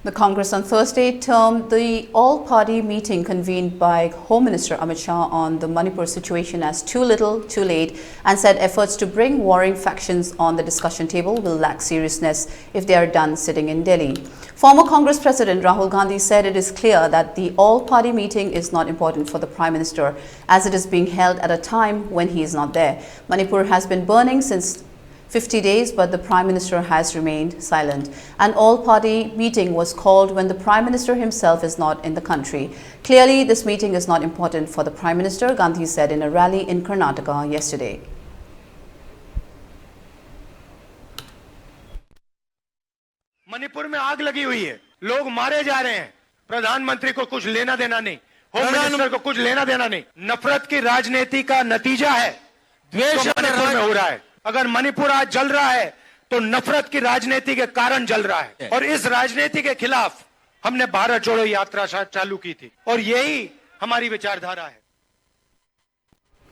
The Congress on Thursday termed the all-party meeting convened by Home Minister Amit Shah on the Manipur situation as too little, too late, and said efforts to bring warring factions on the discussion table will lack seriousness if they are done sitting in Delhi. Former Congress President Rahul Gandhi said it is clear that the all-party meeting is not important for the Prime Minister as it is being held at a time when he is not there. Manipur has been burning since 50 days, but the Prime Minister has remained silent. An all-party meeting was called when the Prime Minister himself is not in the country. Clearly, this meeting is not important for the Prime Minister, Gandhi said in a rally in Karnataka yesterday. Manipur में आग लगी हुई है, लोग मारे जा रहे हैं, प्रधानमंत्री को कुछ लेना देना नहीं, होम मिनिस्टर को कुछ लेना देना नहीं, नफरत की राजनीति का नतीजा है, द्वेष मणिपुर में हो रहा है। अगर मणिपुर आज जल रहा है तो नफरत की राजनीति के कारण जल रहा है और इस राजनीति के खिलाफ हमने भारत जोड़ो यात्रा चालू की थी और यही हमारी विचारधारा है।